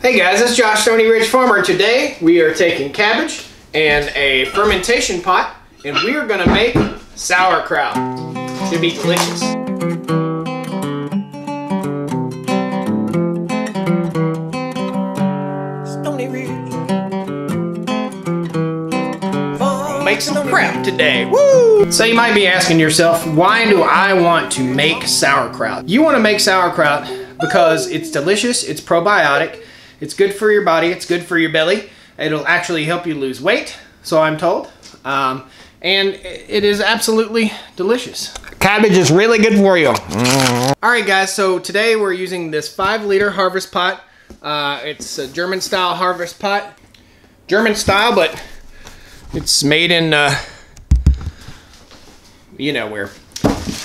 Hey guys, it's Josh, Stony Ridge Farmer. Today we are taking cabbage and a fermentation pot and we are gonna make sauerkraut. Should be delicious. Stony Ridge. Make some crap today. Woo! So you might be asking yourself, why do I want to make sauerkraut? You want to make sauerkraut because it's delicious, it's probiotic, it's good for your body, it's good for your belly. It'll actually help you lose weight, so I'm told. And it is absolutely delicious. Cabbage is really good for you. Alright guys, so today we're using this 5-liter harvest pot. It's a German style harvest pot. German style, but it's made in, you know where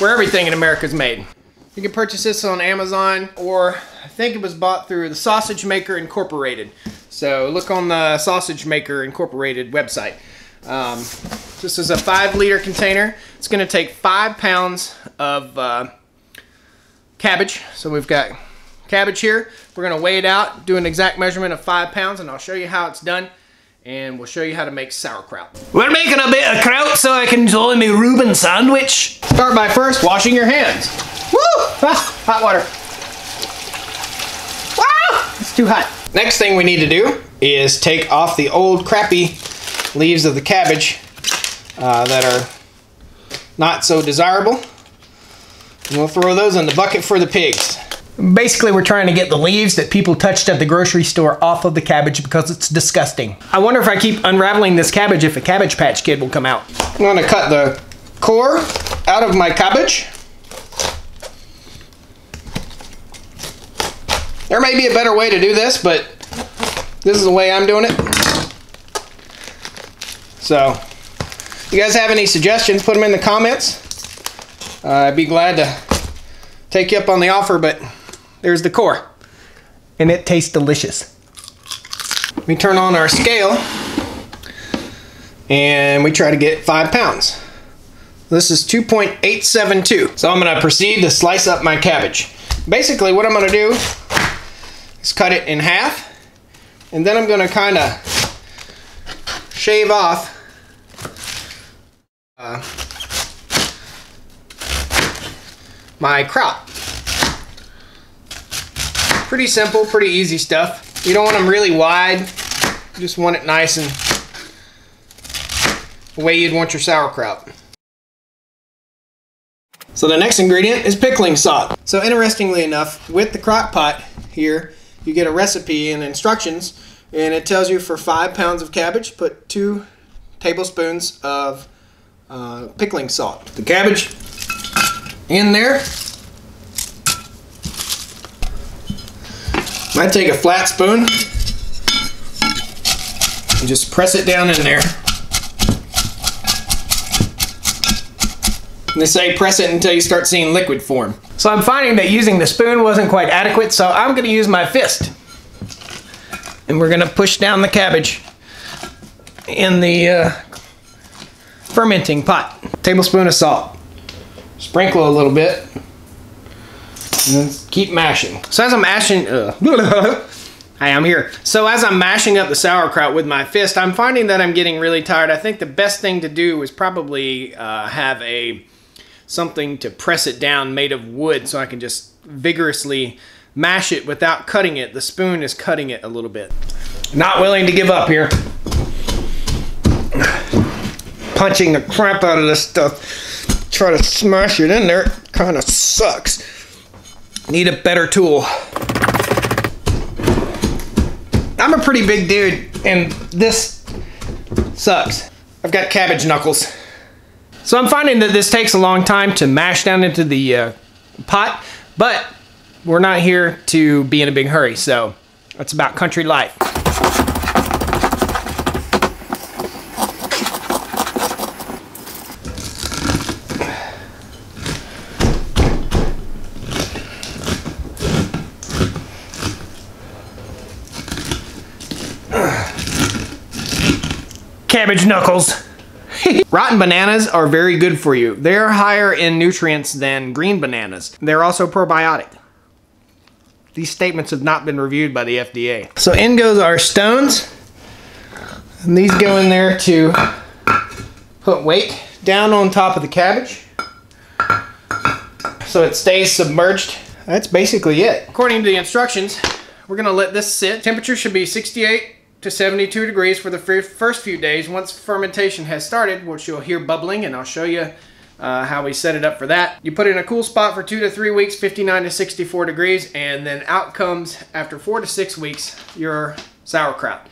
everything in America is made. You can purchase this on Amazon, or I think it was bought through the Sausage Maker Incorporated. So look on the Sausage Maker Incorporated website. This is a 5-liter container. It's going to take 5 pounds of cabbage. So we've got cabbage here. We're going to weigh it out, do an exact measurement of 5 pounds, and I'll show you how it's done. And we'll show you how to make sauerkraut. We're making a bit of kraut so I can enjoy my Reuben sandwich. Start by first washing your hands. Woo! Ah, hot water. Wow! It's too hot. Next thing we need to do is take off the old crappy leaves of the cabbage that are not so desirable. And we'll throw those in the bucket for the pigs. Basically, we're trying to get the leaves that people touched at the grocery store off of the cabbage because it's disgusting. I wonder if I keep unraveling this cabbage if a Cabbage Patch Kid will come out. I'm going to cut the core out of my cabbage. There may be a better way to do this, but this is the way I'm doing it. So, if you guys have any suggestions, put them in the comments. I'd be glad to take you up on the offer, but there's the core. And it tastes delicious. We turn on our scale and we try to get 5 pounds. This is 2.872. So I'm going to proceed to slice up my cabbage. Basically what I'm going to do is cut it in half, and then I'm going to kind of shave off my kraut. Pretty simple, pretty easy stuff. You don't want them really wide. You just want it nice and the way you'd want your sauerkraut. So the next ingredient is pickling salt. So interestingly enough, with the crock pot here, you get a recipe and instructions, and it tells you for 5 pounds of cabbage, put 2 tablespoons of pickling salt. The cabbage in there. Might take a flat spoon and just press it down in there. And they say press it until you start seeing liquid form. So I'm finding that using the spoon wasn't quite adequate, so I'm going to use my fist. And we're going to push down the cabbage in the fermenting pot. Tablespoon of salt. Sprinkle a little bit. And then keep mashing. So as I'm mashing, hi, I'm here. So as I'm mashing up the sauerkraut with my fist, I'm finding that I'm getting really tired. I think the best thing to do is probably have something to press it down made of wood so I can just vigorously mash it without cutting it. The spoon is cutting it a little bit. Not willing to give up here. Punching the crap out of this stuff. Try to smash it in there. Kind of sucks. Need a better tool. I'm a pretty big dude and this sucks. I've got cabbage knuckles. So I'm finding that this takes a long time to mash down into the pot, but we're not here to be in a big hurry, so it's about country life. Cabbage knuckles. Rotten bananas are very good for you. They're higher in nutrients than green bananas. They're also probiotic. these statements have not been reviewed by the FDA. So in goes our stones. And these go in there to put weight down on top of the cabbage so it stays submerged. That's basically it. According to the instructions, we're gonna let this sit. Temperature should be 68 to 72 degrees for the first few days. Once fermentation has started, which you'll hear bubbling, and I'll show you how we set it up for that. You put it in a cool spot for 2 to 3 weeks, 59 to 64 degrees, and then out comes, after 4 to 6 weeks, your sauerkraut.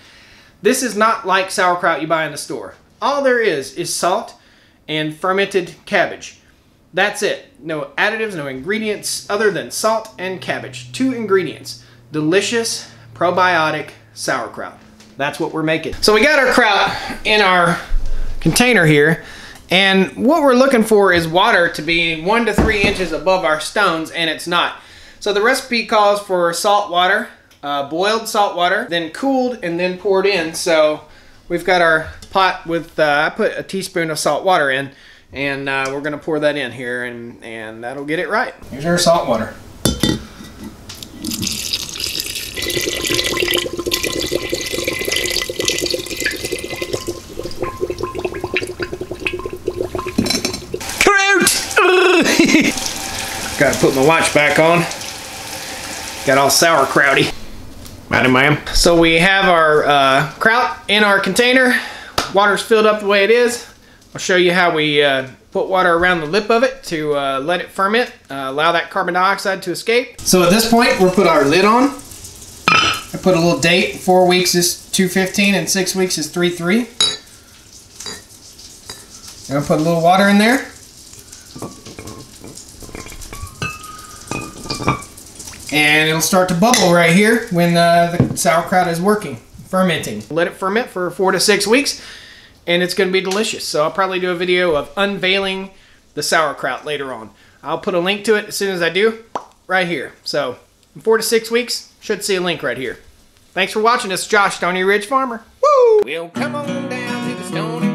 This is not like sauerkraut you buy in the store. All there is salt and fermented cabbage. That's it. No additives, no ingredients other than salt and cabbage. 2 ingredients. Delicious, probiotic sauerkraut. That's what we're making. So we got our kraut in our container here, and what we're looking for is water to be 1 to 3 inches above our stones, and it's not. So the recipe calls for salt water, boiled salt water, then cooled and then poured in. So we've got our pot with, I put a teaspoon of salt water in, and we're gonna pour that in here, and that'll get it right. Here's our salt water. Gotta put my watch back on. Got all sauerkrauty. So we have our kraut in our container. Water's filled up the way it is. I'll show you how we put water around the lip of it to let it ferment, allow that carbon dioxide to escape. So at this point, we'll put our lid on. I put a little date. 4 weeks is 2:15 and 6 weeks is 3:3. I'm gonna put a little water in there. And it'll start to bubble right here when the sauerkraut is working, fermenting. Let it ferment for 4 to 6 weeks, and it's going to be delicious. So I'll probably do a video of unveiling the sauerkraut later on. I'll put a link to it as soon as I do, right here. So in 4 to 6 weeks, should see a link right here. Thanks for watching. This is Josh, Stony Ridge Farmer. Woo! We'll come on down to the Stony